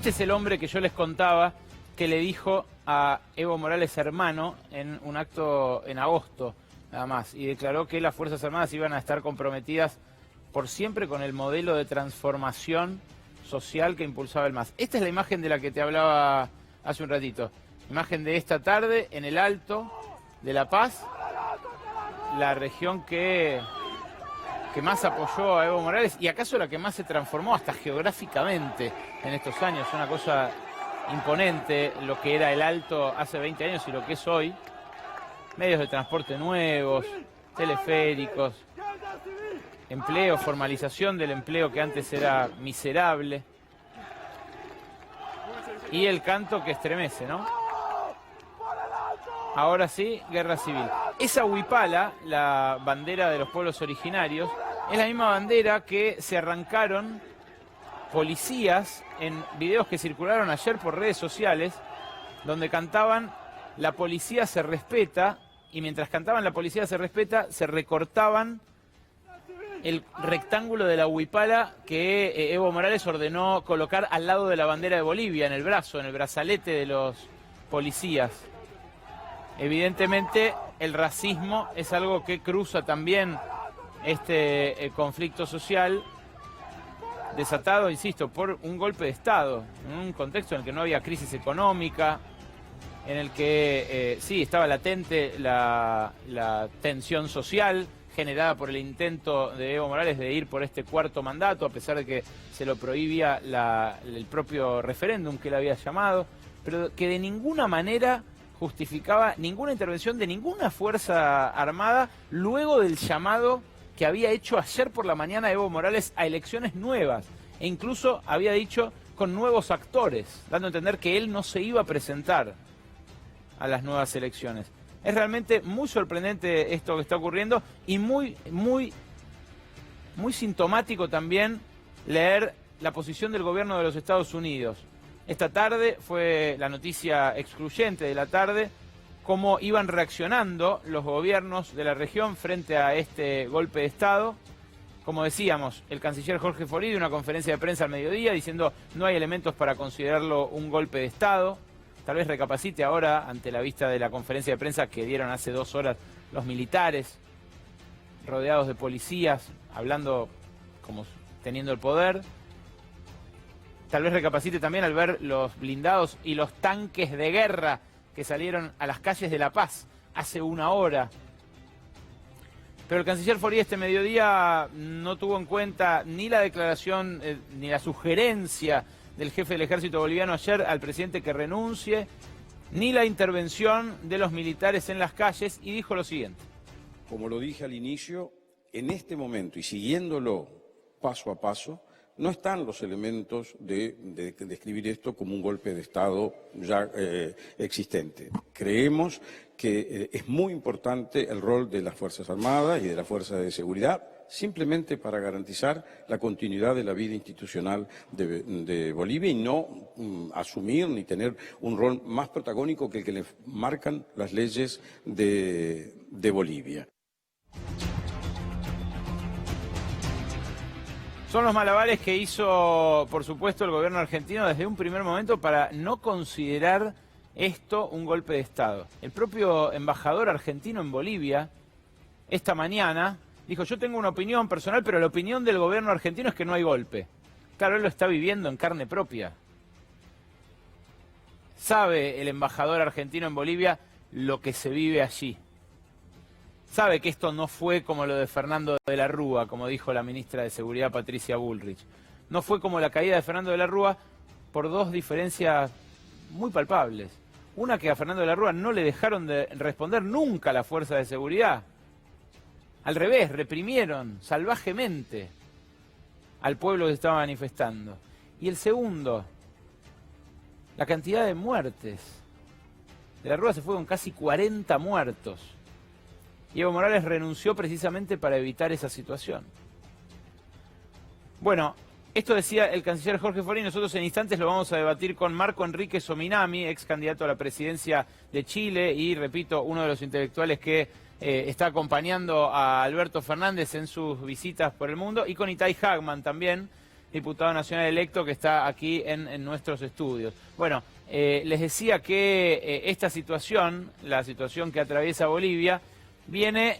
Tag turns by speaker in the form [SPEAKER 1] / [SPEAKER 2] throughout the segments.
[SPEAKER 1] Este es el hombre que yo les contaba que le dijo a Evo Morales hermano en un acto en agosto, nada más, y declaró que las Fuerzas Armadas iban a estar comprometidas por siempre con el modelo de transformación social que impulsaba el MAS. Esta es la imagen de la que te hablaba hace un ratito. Imagen de esta tarde en el Alto de La Paz, la región que más apoyó a Evo Morales y acaso la que más se transformó hasta geográficamente en estos años. Una cosa imponente lo que era el Alto hace 20 años y lo que es hoy. Medios de transporte nuevos, teleféricos, empleo, formalización del empleo que antes era miserable. Y el canto que estremece, ¿no? Ahora sí, guerra civil. Esa huipala, la bandera de los pueblos originarios, es la misma bandera que se arrancaron policías en videos que circularon ayer por redes sociales, donde cantaban "La policía se respeta", y mientras cantaban "La policía se respeta", se recortaban el rectángulo de la huipala que Evo Morales ordenó colocar al lado de la bandera de Bolivia, en el brazo, en el brazalete de los policías. Evidentemente, el racismo es algo que cruza también este conflicto social desatado, insisto, por un golpe de Estado, en un contexto en el que no había crisis económica, en el que sí estaba latente la tensión social generada por el intento de Evo Morales de ir por este cuarto mandato, a pesar de que se lo prohibía el propio referéndum que él había llamado, pero que de ninguna manera justificaba ninguna intervención de ninguna fuerza armada luego del llamado que había hecho ayer por la mañana Evo Morales a elecciones nuevas, e incluso había dicho con nuevos actores, dando a entender que él no se iba a presentar a las nuevas elecciones. Es realmente muy sorprendente esto que está ocurriendo y muy sintomático también leer la posición del gobierno de los Estados Unidos. Esta tarde fue la noticia excluyente de la tarde, cómo iban reaccionando los gobiernos de la región frente a este golpe de Estado. Como decíamos, el canciller Jorge Forì dio una conferencia de prensa al mediodía diciendo no hay elementos para considerarlo un golpe de Estado. Tal vez recapacite ahora ante la vista de la conferencia de prensa que dieron hace 2 horas los militares, rodeados de policías, hablando como teniendo el poder. Tal vez recapacite también al ver los blindados y los tanques de guerra que salieron a las calles de La Paz hace 1 hora. Pero el canciller Forì este mediodía no tuvo en cuenta ni la declaración ni la sugerencia del jefe del ejército boliviano ayer al presidente que renuncie, ni la intervención de los militares en las calles, y dijo lo siguiente.
[SPEAKER 2] Como lo dije al inicio, en este momento y siguiéndolo paso a paso, no están los elementos de describir esto como un golpe de Estado ya existente. Creemos que es muy importante el rol de las Fuerzas Armadas y de las Fuerzas de Seguridad, simplemente para garantizar la continuidad de la vida institucional de Bolivia y no asumir ni tener un rol más protagónico que el que le marcan las leyes de Bolivia.
[SPEAKER 1] Son los malabares que hizo, por supuesto, el gobierno argentino desde un primer momento para no considerar esto un golpe de Estado. El propio embajador argentino en Bolivia, esta mañana, dijo, yo tengo una opinión personal, pero la opinión del gobierno argentino es que no hay golpe. Claro, él lo está viviendo en carne propia. Sabe el embajador argentino en Bolivia lo que se vive allí. Sabe que esto no fue como lo de Fernando de la Rúa, como dijo la ministra de Seguridad Patricia Bullrich. No fue como la caída de Fernando de la Rúa por 2 diferencias muy palpables. Una, que a Fernando de la Rúa no le dejaron de responder nunca a la fuerza de seguridad. Al revés, reprimieron salvajemente al pueblo que estaba manifestando. Y el segundo, la cantidad de muertes. De la Rúa se fue con casi 40 muertos. Y Evo Morales renunció precisamente para evitar esa situación. Bueno, esto decía el canciller Jorge Forì. Nosotros en instantes lo vamos a debatir con Marco Enrique Sominami, ex candidato a la presidencia de Chile y, repito, uno de los intelectuales que está acompañando a Alberto Fernández en sus visitas por el mundo, y con Itai Hagman también, diputado nacional electo que está aquí en nuestros estudios. Bueno, les decía que esta situación, la situación que atraviesa Bolivia, viene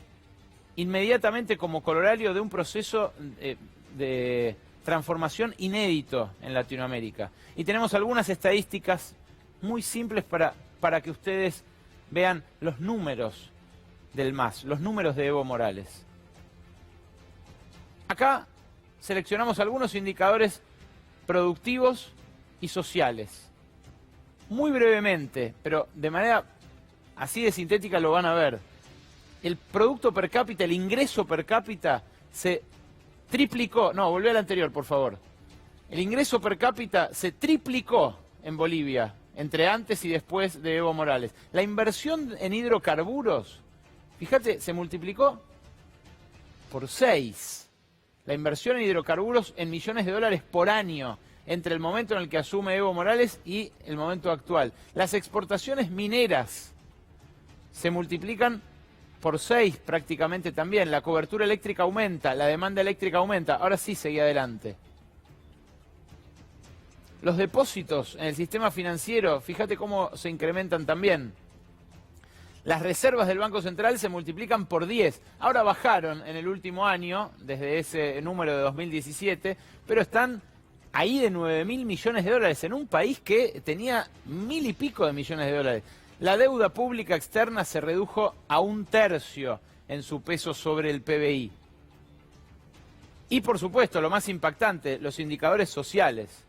[SPEAKER 1] inmediatamente como corolario de un proceso de transformación inédito en Latinoamérica. Y tenemos algunas estadísticas muy simples para que ustedes vean los números del MAS, los números de Evo Morales. Acá seleccionamos algunos indicadores productivos y sociales. Muy brevemente, pero de manera así de sintética lo van a ver. El producto per cápita, el ingreso per cápita se triplicó. No, volvé al anterior, por favor. El ingreso per cápita se triplicó en Bolivia entre antes y después de Evo Morales. La inversión en hidrocarburos, fíjate, se multiplicó por 6. La inversión en hidrocarburos en millones de dólares por año entre el momento en el que asume Evo Morales y el momento actual. Las exportaciones mineras se multiplican por 6 prácticamente también. La cobertura eléctrica aumenta, la demanda eléctrica aumenta. Ahora sí, seguí adelante. Los depósitos en el sistema financiero, fíjate cómo se incrementan también. Las reservas del Banco Central se multiplican por 10. Ahora bajaron en el último año, desde ese número de 2017, pero están ahí de 9.000 millones de dólares en un país que tenía 1.000 y pico de millones de dólares. La deuda pública externa se redujo a 1/3 en su peso sobre el PBI. Y por supuesto, lo más impactante, los indicadores sociales.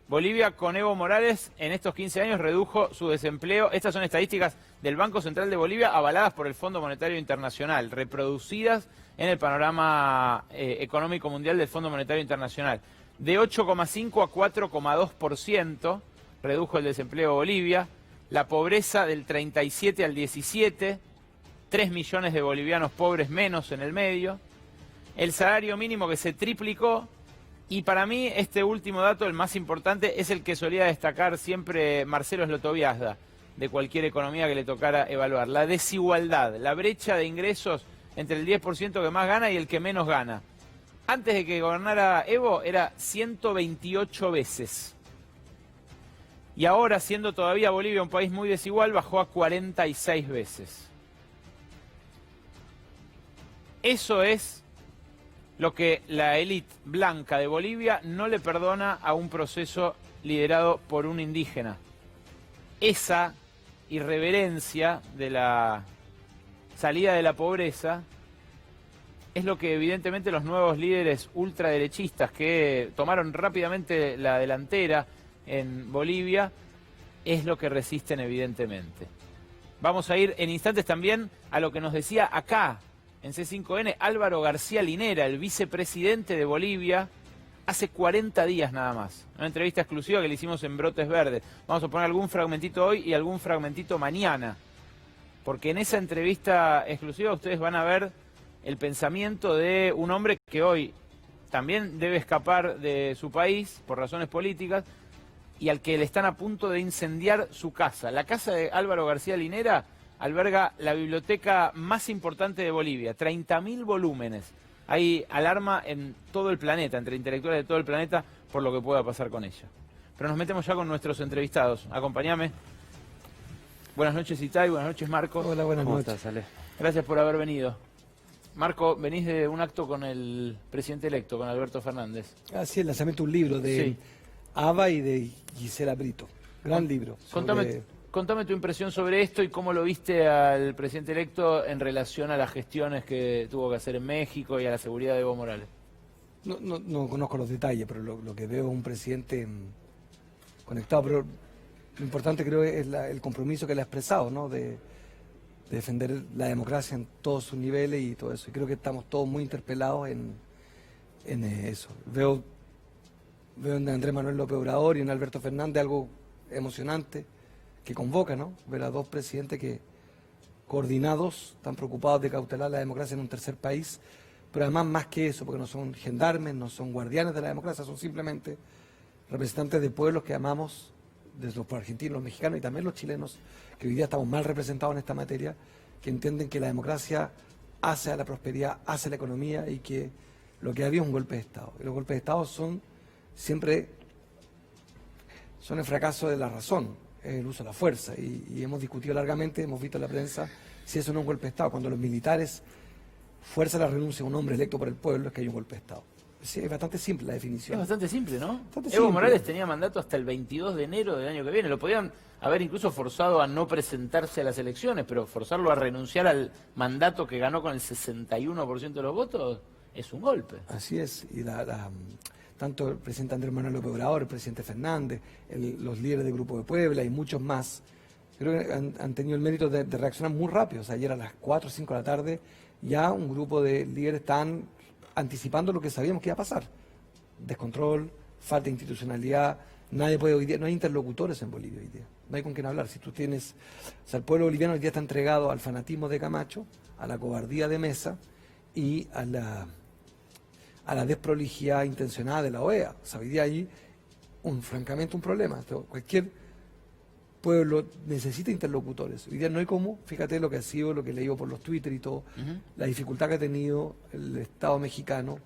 [SPEAKER 1] Bolivia con Evo Morales en estos 15 años redujo su desempleo. Estas son estadísticas del Banco Central de Bolivia avaladas por el Fondo Monetario Internacional, reproducidas en el panorama económico mundial del Fondo Monetario Internacional. De 8,5 a 4,2% redujo el desempleo Bolivia, la pobreza del 37 al 17, 3 millones de bolivianos pobres menos en el medio, el salario mínimo que se triplicó. Y para mí este último dato, el más importante, es el que solía destacar siempre Marcelo Slotoviazda, de cualquier economía que le tocara evaluar. La desigualdad, la brecha de ingresos entre el 10% que más gana y el que menos gana. Antes de que gobernara Evo era 128 veces. Y ahora, siendo todavía Bolivia un país muy desigual, bajó a 46 veces. Eso es lo que la élite blanca de Bolivia no le perdona a un proceso liderado por un indígena. Esa irreverencia de la salida de la pobreza es lo que evidentemente los nuevos líderes ultraderechistas que tomaron rápidamente la delantera en Bolivia es lo que resisten evidentemente. Vamos a ir en instantes también a lo que nos decía acá en C5N, Álvaro García Linera, el vicepresidente de Bolivia, hace 40 días nada más. Una entrevista exclusiva que le hicimos en Brotes Verdes. Vamos a poner algún fragmentito hoy y algún fragmentito mañana. Porque en esa entrevista exclusiva ustedes van a ver el pensamiento de un hombre que hoy también debe escapar de su país por razones políticas y al que le están a punto de incendiar su casa. La casa de Álvaro García Linera alberga la biblioteca más importante de Bolivia, 30.000 volúmenes. Hay alarma en todo el planeta, entre intelectuales de todo el planeta, por lo que pueda pasar con ella. Pero nos metemos ya con nuestros entrevistados. Acompáñame. Buenas noches, Itay. Buenas noches, Marco.
[SPEAKER 3] Hola, buenas noches.
[SPEAKER 1] ¿Cómo estás, Ale? Gracias por haber venido. Marco, venís de un acto con el presidente electo, con Alberto Fernández.
[SPEAKER 3] Sí, el lanzamiento de un libro de Ava y de Gisela Brito. Gran libro.
[SPEAKER 1] Contame tu impresión sobre esto y cómo lo viste al presidente electo en relación a las gestiones que tuvo que hacer en México y a la seguridad de Evo Morales.
[SPEAKER 3] No conozco los detalles, pero lo que veo es un presidente conectado. Pero lo importante creo es el compromiso que él ha expresado, ¿no? De defender la democracia en todos sus niveles y todo eso. Y creo que estamos todos muy interpelados en eso. Veo en Andrés Manuel López Obrador y en Alberto Fernández algo emocionante que convoca, ¿no? Ver a dos presidentes que coordinados, están preocupados de cautelar la democracia en un tercer país, pero además más que eso, porque no son gendarmes, no son guardianes de la democracia, son simplemente representantes de pueblos que amamos, desde los argentinos, los mexicanos y también los chilenos, que hoy día estamos mal representados en esta materia, que entienden que la democracia hace a la prosperidad, hace a la economía y que lo que había es un golpe de Estado. Y los golpes de Estado son siempre son el fracaso de la razón, el uso de la fuerza. Y hemos discutido largamente, hemos visto en la prensa, si eso no es un golpe de Estado. Cuando los militares fuerzan la renuncia a un hombre electo por el pueblo, es que hay un golpe de Estado. Sí, es bastante simple la definición.
[SPEAKER 1] Es bastante simple, ¿no?
[SPEAKER 3] Bastante
[SPEAKER 1] Evo
[SPEAKER 3] simple.
[SPEAKER 1] Morales tenía mandato hasta el 22 de enero del año que viene. Lo podían haber incluso forzado a no presentarse a las elecciones, pero forzarlo a renunciar al mandato que ganó con el 61% de los votos es un golpe.
[SPEAKER 3] Así es. Y tanto el presidente Andrés Manuel López Obrador, el presidente Fernández, los líderes del Grupo de Puebla y muchos más, creo que han tenido el mérito de reaccionar muy rápido. O sea, ayer a las 4 o 5 de la tarde ya un grupo de líderes están anticipando lo que sabíamos que iba a pasar. Descontrol, falta de institucionalidad, nadie puede hoy día, no hay interlocutores en Bolivia hoy día, no hay con quién hablar. Si tú tienes, o sea, el pueblo boliviano hoy día está entregado al fanatismo de Camacho, a la cobardía de Mesa y a la desprolijidad intencionada de la OEA. O sea, hoy día hay francamente un problema. Cualquier pueblo necesita interlocutores. Hoy día no hay cómo, fíjate lo que ha sido, lo que he leído por los Twitter y todo, la dificultad que ha tenido el Estado mexicano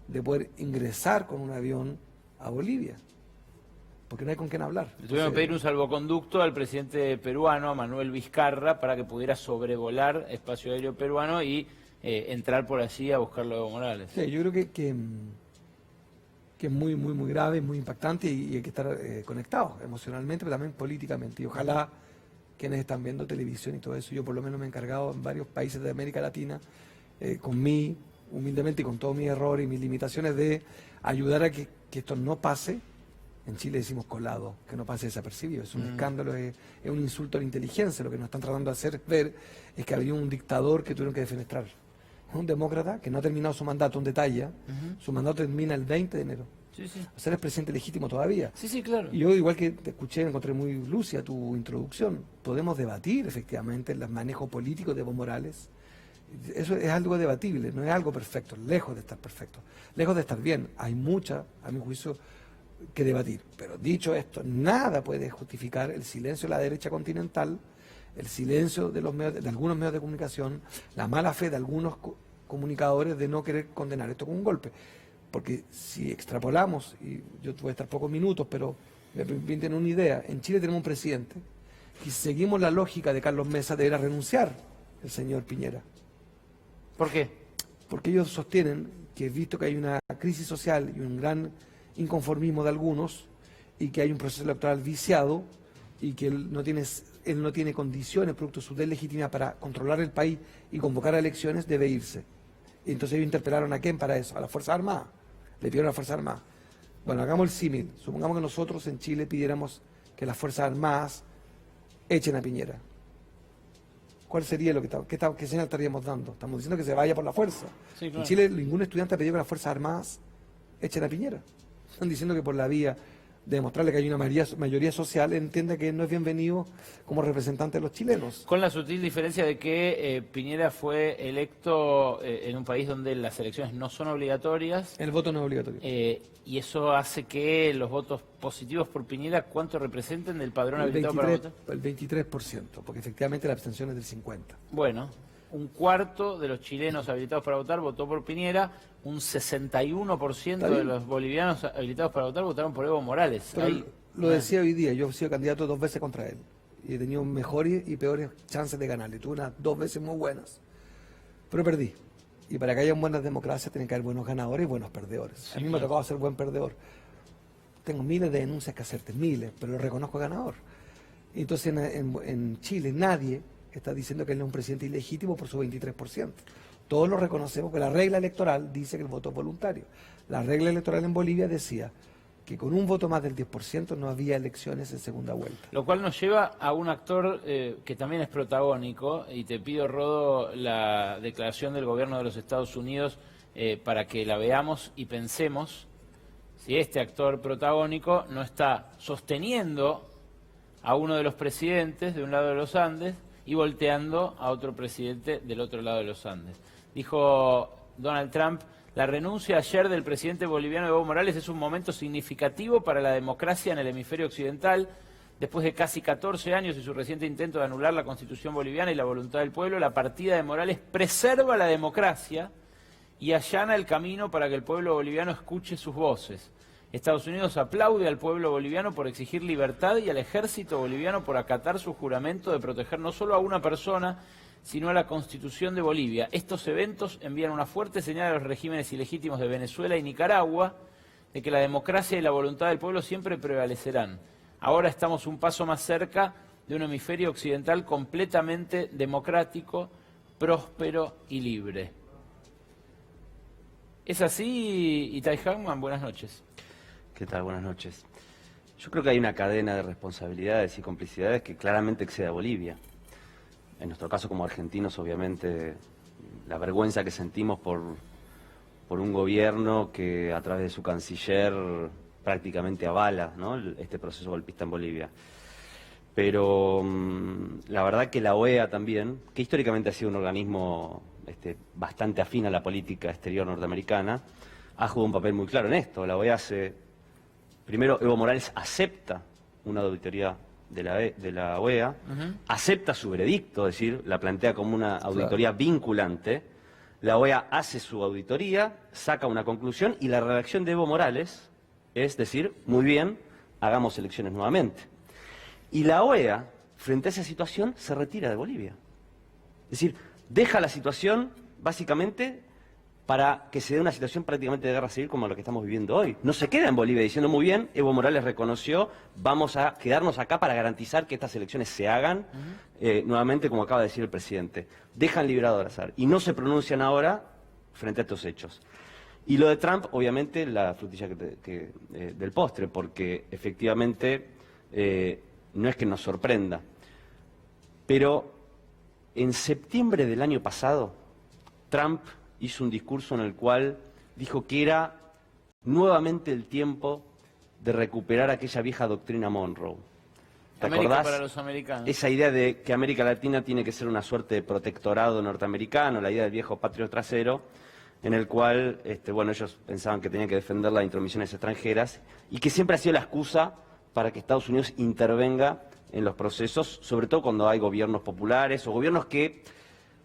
[SPEAKER 3] de poder ingresar con un avión a Bolivia, porque no hay con quién hablar.
[SPEAKER 1] Le tuvieron que pedir un salvoconducto al presidente peruano, a Manuel Vizcarra, para que pudiera sobrevolar espacio aéreo peruano y entrar por allí a buscarlo a Evo Morales.
[SPEAKER 3] Sí, yo creo que es muy, muy, muy grave, muy impactante y hay que estar conectados emocionalmente, pero también políticamente. Y ojalá quienes están viendo televisión y todo eso, yo por lo menos me he encargado en varios países de América Latina, humildemente y con todos mis errores y mis limitaciones, de ayudar a que esto no pase. En Chile decimos colado, que no pase desapercibido. Es un escándalo, es un insulto a la inteligencia. Lo que nos están tratando de hacer ver es que había un dictador que tuvieron que defenestrar. Es un demócrata que no ha terminado su mandato, un detalle. Su mandato termina el 20 de enero.
[SPEAKER 1] Sí, sí.
[SPEAKER 3] O sea, eres presidente legítimo todavía.
[SPEAKER 1] Sí, sí, claro.
[SPEAKER 3] Y yo, igual que te escuché, encontré muy lúcida tu introducción. Podemos debatir, efectivamente, el manejo político de Evo Morales. Eso es algo debatible, no es algo perfecto, lejos de estar perfecto, lejos de estar bien. Hay mucha, a mi juicio, que debatir. Pero dicho esto, nada puede justificar el silencio de la derecha continental, el silencio de algunos medios de comunicación, la mala fe de algunos comunicadores de no querer condenar esto como un golpe. Porque si extrapolamos, y yo voy a estar pocos minutos, pero me permiten una idea, en Chile tenemos un presidente y si seguimos la lógica de Carlos Mesa, deberá renunciar el señor Piñera.
[SPEAKER 1] ¿Por qué?
[SPEAKER 3] Porque ellos sostienen que, visto que hay una crisis social y un gran inconformismo de algunos, y que hay un proceso electoral viciado, y que él no tiene condiciones, producto de su deslegitimidad, para controlar el país y convocar a elecciones, debe irse. Y entonces ellos interpelaron a quién para eso, a las Fuerzas Armadas. Le pidieron a las Fuerzas Armadas. Bueno, hagamos el símil. Supongamos que nosotros en Chile pidiéramos que las Fuerzas Armadas echen a Piñera. ¿Cuál sería qué señal estaríamos dando? Estamos diciendo que se vaya por la fuerza.
[SPEAKER 1] Sí, claro.
[SPEAKER 3] En Chile ningún estudiante ha pedido que las Fuerzas Armadas echen a Piñera. Están diciendo que por la vía de demostrarle que hay una mayoría social, entiende que no es bienvenido como representante de los chilenos.
[SPEAKER 1] Con la sutil diferencia de que Piñera fue electo en un país donde las elecciones no son obligatorias.
[SPEAKER 3] El voto no es obligatorio.
[SPEAKER 1] Y eso hace que los votos positivos por Piñera, ¿cuánto representen del padrón habilitado para votar?
[SPEAKER 3] El 23%, porque efectivamente la abstención es del 50%.
[SPEAKER 1] Bueno, un cuarto de los chilenos habilitados para votar votó por Piñera, un 61% de los bolivianos habilitados para votar votaron por Evo Morales.
[SPEAKER 3] Pero lo decía hoy día, yo he sido candidato 2 veces contra él y he tenido mejores y peores chances de ganarle. Tuve unas 2 veces muy buenas, pero perdí. Y para que haya buenas democracias tienen que haber buenos ganadores y buenos perdedores.
[SPEAKER 1] Sí,
[SPEAKER 3] a mí me ha tocado ser buen perdedor. Tengo miles de denuncias que hacerte, miles, pero lo reconozco ganador. Y entonces en Chile nadie está diciendo que él es un presidente ilegítimo por su 23%. Todos lo reconocemos, que la regla electoral dice que el voto es voluntario. La regla electoral en Bolivia decía que con un voto más del 10% no había elecciones en segunda vuelta.
[SPEAKER 1] Lo cual nos lleva a un actor que también es protagónico, y te pido, Rodo, la declaración del gobierno de los Estados Unidos para que la veamos y pensemos si este actor protagónico no está sosteniendo a uno de los presidentes de un lado de los Andes y volteando a otro presidente del otro lado de los Andes. Dijo Donald Trump: la renuncia ayer del presidente boliviano Evo Morales es un momento significativo para la democracia en el hemisferio occidental. Después de casi 14 años y su reciente intento de anular la Constitución boliviana y la voluntad del pueblo, la partida de Morales preserva la democracia y allana el camino para que el pueblo boliviano escuche sus voces. Estados Unidos aplaude al pueblo boliviano por exigir libertad y al ejército boliviano por acatar su juramento de proteger no solo a una persona, sino a la Constitución de Bolivia. Estos eventos envían una fuerte señal a los regímenes ilegítimos de Venezuela y Nicaragua de que la democracia y la voluntad del pueblo siempre prevalecerán. Ahora estamos un paso más cerca de un hemisferio occidental completamente democrático, próspero y libre. ¿Es así, Itay Hagman? Buenas noches.
[SPEAKER 4] ¿Qué tal? Buenas noches. Yo creo que hay una cadena de responsabilidades y complicidades que claramente excede a Bolivia. En nuestro caso como argentinos, obviamente, la vergüenza que sentimos por un gobierno que a través de su canciller prácticamente avala, ¿no?, este proceso golpista en Bolivia. Pero la verdad que la OEA también, que históricamente ha sido un organismo bastante afín a la política exterior norteamericana, ha jugado un papel muy claro en esto. La OEA primero, Evo Morales acepta una auditoría de la OEA, acepta su veredicto, es decir, la plantea como una auditoría vinculante. La OEA hace su auditoría, saca una conclusión y la reacción de Evo Morales es decir, muy bien, hagamos elecciones nuevamente. Y la OEA, frente a esa situación, se retira de Bolivia. Es decir, deja la situación básicamente para que se dé una situación prácticamente de guerra civil como la que estamos viviendo hoy. No se queda en Bolivia diciendo, muy bien, Evo Morales reconoció, vamos a quedarnos acá para garantizar que estas elecciones se hagan nuevamente, como acaba de decir el presidente. Dejan liberado al azar y no se pronuncian ahora frente a estos hechos. Y lo de Trump, obviamente, la frutilla del postre, porque efectivamente no es que nos sorprenda, pero en septiembre del año pasado, Trump hizo un discurso en el cual dijo que era nuevamente el tiempo de recuperar aquella vieja doctrina Monroe. ¿Te acordás?
[SPEAKER 1] Para los americanos.
[SPEAKER 4] Esa idea de que América Latina tiene que ser una suerte de protectorado norteamericano, la idea del viejo patrio trasero, en el cual bueno, ellos pensaban que tenían que defender las intromisiones extranjeras y que siempre ha sido la excusa para que Estados Unidos intervenga en los procesos, sobre todo cuando hay gobiernos populares o gobiernos que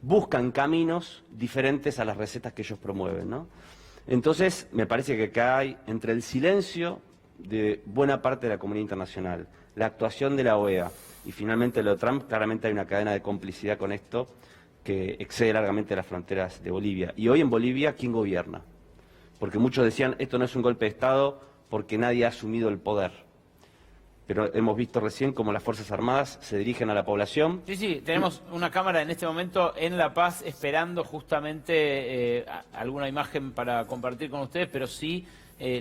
[SPEAKER 4] buscan caminos diferentes a las recetas que ellos promueven, ¿no? Entonces, me parece que acá hay, entre el silencio de buena parte de la comunidad internacional, la actuación de la OEA y finalmente lo de Trump, claramente hay una cadena de complicidad con esto que excede largamente las fronteras de Bolivia. Y hoy en Bolivia, ¿quién gobierna? Porque muchos decían, esto no es un golpe de Estado porque nadie ha asumido el poder. Pero hemos visto recién cómo las Fuerzas Armadas se dirigen a la población.
[SPEAKER 1] Sí, tenemos una cámara en este momento en La Paz esperando justamente alguna imagen para compartir con ustedes, pero sí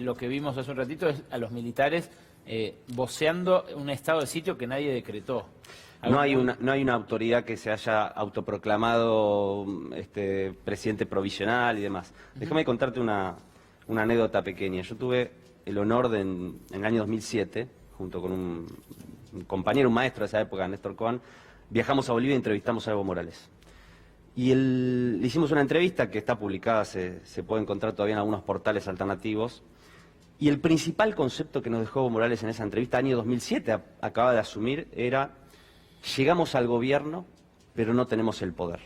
[SPEAKER 1] lo que vimos hace un ratito es a los militares voceando un estado de sitio que nadie decretó.
[SPEAKER 4] No hay una autoridad que se haya autoproclamado presidente provisional y demás. Déjame contarte una anécdota pequeña. Yo tuve el honor de, en el año 2007, junto con un compañero, un maestro de esa época, Néstor Cohen, viajamos a Bolivia y entrevistamos a Evo Morales. Y le hicimos una entrevista que está publicada, se puede encontrar todavía en algunos portales alternativos. Y el principal concepto que nos dejó Evo Morales en esa entrevista, año 2007, acaba de asumir, era: llegamos al gobierno, pero no tenemos el poder.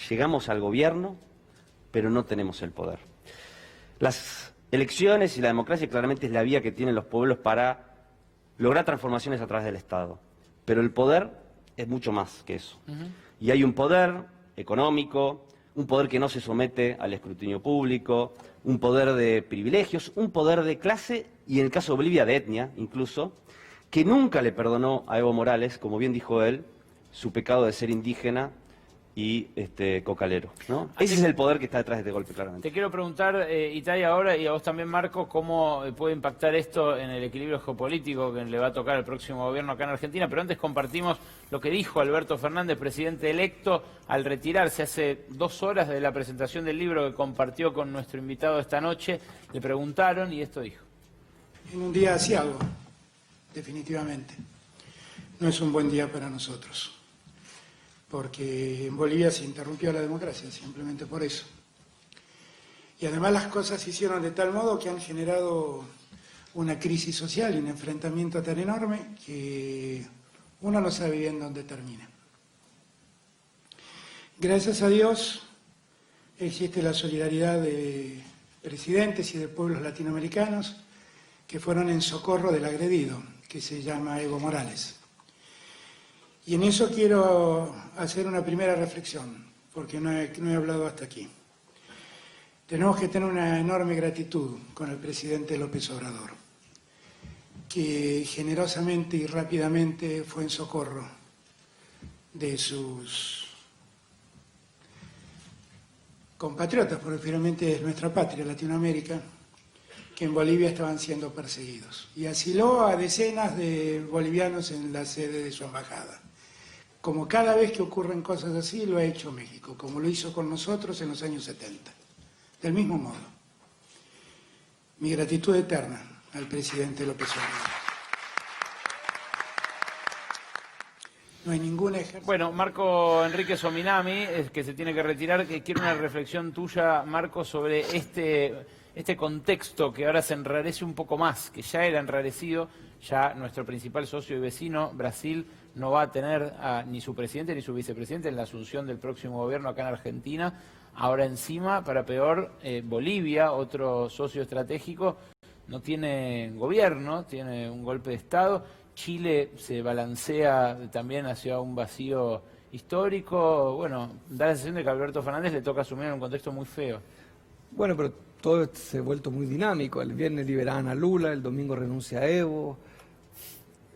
[SPEAKER 4] Llegamos al gobierno, pero no tenemos el poder. Las elecciones y la democracia claramente es la vía que tienen los pueblos para lograr transformaciones a través del Estado. Pero el poder es mucho más que eso. Y hay un poder económico, un poder que no se somete al escrutinio público, un poder de privilegios, un poder de clase y, en el caso de Bolivia, de etnia incluso, que nunca le perdonó a Evo Morales, como bien dijo él, su pecado de ser indígena y cocalero, ¿no? Ese es el poder que está detrás de este golpe, claramente.
[SPEAKER 1] Te quiero preguntar, Itay, ahora, y a vos también, Marco, cómo puede impactar esto en el equilibrio geopolítico que le va a tocar al próximo gobierno acá en Argentina, pero antes compartimos lo que dijo Alberto Fernández, presidente electo, al retirarse hace 2 horas de la presentación del libro que compartió con nuestro invitado esta noche. Le preguntaron y esto dijo.
[SPEAKER 5] En un día asiago, definitivamente. No es un buen día para nosotros, porque en Bolivia se interrumpió la democracia, simplemente por eso. Y además las cosas se hicieron de tal modo que han generado una crisis social y un enfrentamiento tan enorme que uno no sabe bien dónde termina. Gracias a Dios existe la solidaridad de presidentes y de pueblos latinoamericanos que fueron en socorro del agredido, que se llama Evo Morales. Y en eso quiero hacer una primera reflexión, porque no he hablado hasta aquí. Tenemos que tener una enorme gratitud con el presidente López Obrador, que generosamente y rápidamente fue en socorro de sus compatriotas, porque finalmente es nuestra patria, Latinoamérica, que en Bolivia estaban siendo perseguidos. Y asiló a decenas de bolivianos en la sede de su embajada. Como cada vez que ocurren cosas así, lo ha hecho México, como lo hizo con nosotros en los años 70. Del mismo modo, mi gratitud eterna al presidente López Obrador. No hay ningún ejército.
[SPEAKER 1] Bueno, Marco Enrique Sominami, es que se tiene que retirar, que quiero una reflexión tuya, Marco, sobre este contexto que ahora se enrarece un poco más, que ya era enrarecido, ya nuestro principal socio y vecino, Brasil, no va a tener ni su presidente ni su vicepresidente en la asunción del próximo gobierno acá en Argentina. Ahora encima, para peor, Bolivia, otro socio estratégico, no tiene gobierno, tiene un golpe de Estado. Chile se balancea también hacia un vacío histórico. Bueno, da la sensación de que a Alberto Fernández le toca asumir en un contexto muy feo.
[SPEAKER 3] Bueno, pero todo se ha vuelto muy dinámico. El viernes liberaban a Lula, el domingo renuncia a Evo.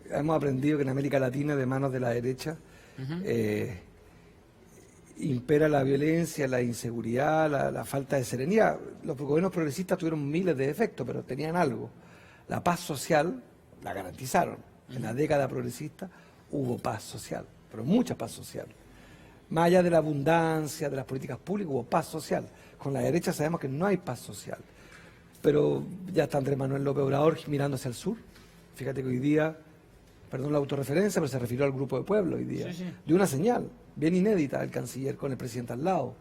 [SPEAKER 3] Hemos aprendido que en América Latina, de manos de la derecha, impera la violencia, la inseguridad, la falta de serenidad. Los gobiernos progresistas tuvieron miles de defectos, pero tenían algo. La paz social la garantizaron. En la década progresista hubo paz social, pero mucha paz social. Más allá de la abundancia, de las políticas públicas, hubo paz social. Con la derecha sabemos que no hay paz social. Pero ya está Andrés Manuel López Obrador mirando hacia el sur. Fíjate que hoy día, perdón la autorreferencia, pero se refirió al Grupo de Pueblo hoy día. Sí, sí. Dio una señal bien inédita el canciller con el presidente al lado.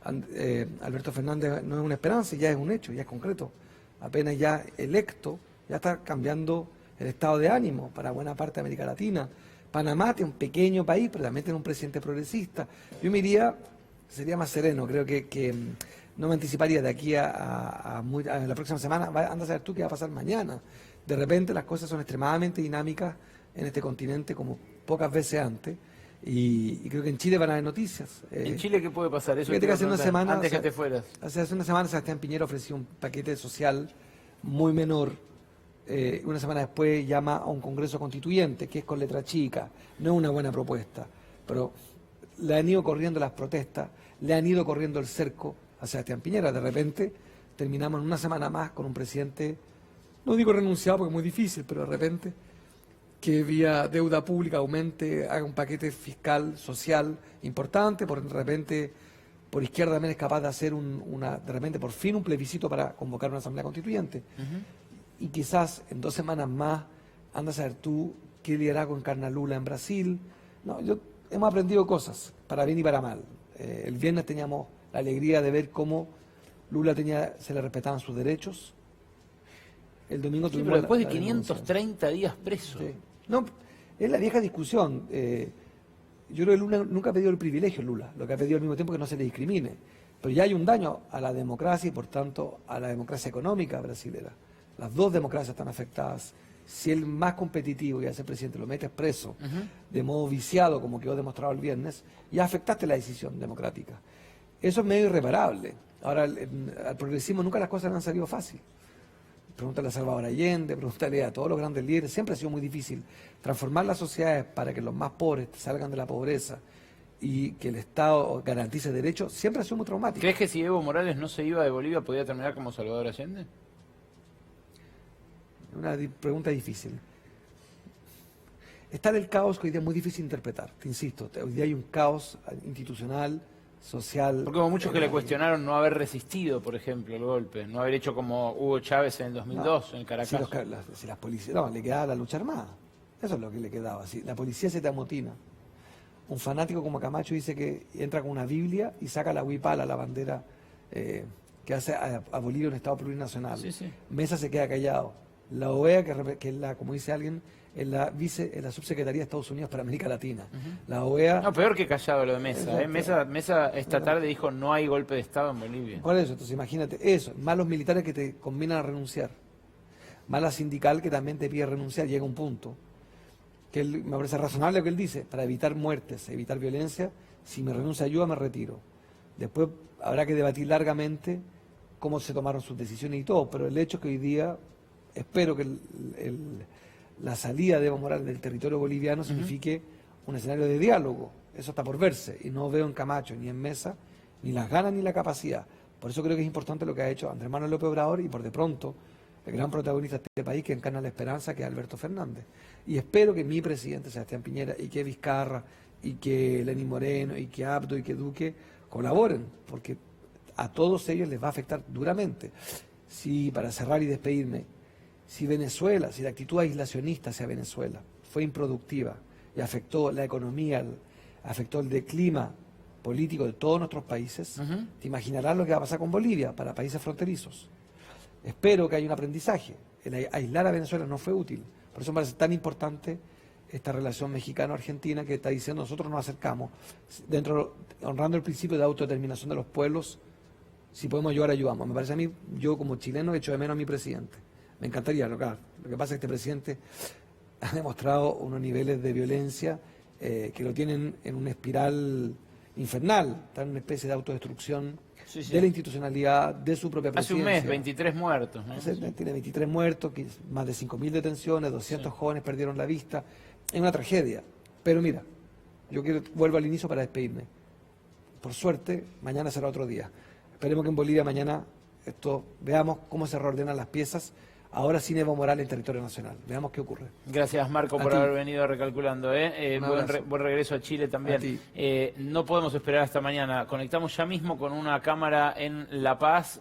[SPEAKER 3] Alberto Fernández no es una esperanza, ya es un hecho, ya es concreto. Apenas ya electo, ya está cambiando el estado de ánimo para buena parte de América Latina. Panamá tiene un pequeño país, pero también tiene un presidente progresista. Yo me iría, sería más sereno, creo que no me anticiparía de aquí a la próxima semana. Anda a saber tú qué va a pasar mañana. De repente las cosas son extremadamente dinámicas en este continente como pocas veces antes. Y creo que en Chile van a haber noticias.
[SPEAKER 1] ¿En Chile qué puede pasar? Eso
[SPEAKER 3] que hace una semana,
[SPEAKER 1] antes que te fueras.
[SPEAKER 3] Hace una semana Sebastián Piñera ofreció un paquete social muy menor. Una semana después llama a un Congreso Constituyente, que es con letra chica. No es una buena propuesta, pero le han ido corriendo las protestas, le han ido corriendo el cerco a Sebastián Piñera. De repente terminamos en una semana más con un presidente, no digo renunciado porque es muy difícil, pero de repente que vía deuda pública aumente, haga un paquete fiscal, social importante, de repente por izquierda también es capaz de hacer de repente por fin un plebiscito para convocar una asamblea constituyente. Y quizás en 2 semanas más, anda a saber tú qué liderazgo encarna Lula en Brasil. No, hemos aprendido cosas, para bien y para mal. El viernes teníamos la alegría de ver cómo Lula se le respetaban sus derechos. El domingo tuvimos
[SPEAKER 1] pero después de 530 días preso.
[SPEAKER 3] Sí. No, es la vieja discusión. Yo creo que Lula nunca ha pedido el privilegio, Lula. Lo que ha pedido al mismo tiempo es que no se le discrimine. Pero ya hay un daño a la democracia y, por tanto, a la democracia económica brasilera. Las dos democracias están afectadas. Si el más competitivo, que es el presidente, lo metes preso de modo viciado, como quedó demostrado el viernes, ya afectaste la decisión democrática. Eso es medio irreparable. Ahora, al progresismo nunca las cosas le han salido fácil. Pregúntale a Salvador Allende, pregúntale a todos los grandes líderes. Siempre ha sido muy difícil transformar las sociedades para que los más pobres salgan de la pobreza y que el Estado garantice derechos. Siempre ha sido muy traumático.
[SPEAKER 1] ¿Crees que si Evo Morales no se iba de Bolivia podía terminar como Salvador Allende?
[SPEAKER 3] Una pregunta difícil. Está el caos que hoy día es muy difícil de interpretar, te insisto. Hoy día hay un caos institucional, social.
[SPEAKER 1] Porque hubo muchos que le cuestionaron no haber resistido, por ejemplo, el golpe, no haber hecho como Hugo Chávez en el 2002, en el Caracas.
[SPEAKER 3] Si las policías, no, le quedaba la lucha armada. Eso es lo que le quedaba. Si la policía se te amotina. Un fanático como Camacho dice que entra con una Biblia y saca la huipala, la bandera que hace a Bolivia un Estado plurinacional.
[SPEAKER 1] Sí, sí.
[SPEAKER 3] Mesa se queda callado. La OEA, que es la, como dice alguien, es la subsecretaría de Estados Unidos para América Latina. La OEA...
[SPEAKER 1] No, peor que callado lo de Mesa. Mesa esta tarde dijo no hay golpe de Estado en Bolivia.
[SPEAKER 3] Por eso, entonces imagínate eso, más los militares que te convienen a renunciar. mala sindical que también te pide renunciar. Llega un punto que me parece razonable lo que él dice, para evitar muertes, evitar violencia, si me renuncia ayuda me retiro. Después habrá que debatir largamente cómo se tomaron sus decisiones y todo, pero el hecho es que hoy día espero que la salida de Evo Morales del territorio boliviano signifique un escenario de diálogo. Eso está por verse y no veo en Camacho ni en Mesa ni las ganas ni la capacidad. Por eso creo que es importante lo que ha hecho Andrés Manuel López Obrador y por de pronto el gran protagonista de este país que encarna la esperanza, que es Alberto Fernández. Y espero que mi presidente, Sebastián Piñera, y que Vizcarra, y que Lenín Moreno, y que Abdo, y que Duque colaboren, porque a todos ellos les va a afectar duramente. Si, para cerrar y despedirme, si Venezuela, si la actitud aislacionista hacia Venezuela fue improductiva y afectó la economía, afectó el clima político de todos nuestros países, te imaginarás lo que va a pasar con Bolivia, para países fronterizos. Espero que haya un aprendizaje. El aislar a Venezuela no fue útil. Por eso me parece tan importante esta relación mexicano-argentina que está diciendo nosotros nos acercamos, honrando el principio de autodeterminación de los pueblos. Si podemos ayudar, ayudamos. Me parece a mí, yo como chileno echo de menos a mi presidente. Me encantaría, lo que pasa es que este presidente ha demostrado unos niveles de violencia que lo tienen en una espiral infernal, está en una especie de autodestrucción de la institucionalidad, de su propia presidencia.
[SPEAKER 1] Hace un mes, 23 muertos, ¿no?
[SPEAKER 3] Tiene 23 muertos, más de 5.000 detenciones, 200 jóvenes perdieron la vista. Es una tragedia. Pero mira, vuelvo al inicio para despedirme. Por suerte, mañana será otro día. Esperemos que en Bolivia mañana veamos cómo se reordenan las piezas. Ahora sin Evo Morales en territorio nacional. Veamos qué ocurre.
[SPEAKER 1] Gracias, Marco, por haber venido Recalculando. Buen regreso a Chile también. No podemos esperar hasta mañana. Conectamos ya mismo con una cámara en La Paz.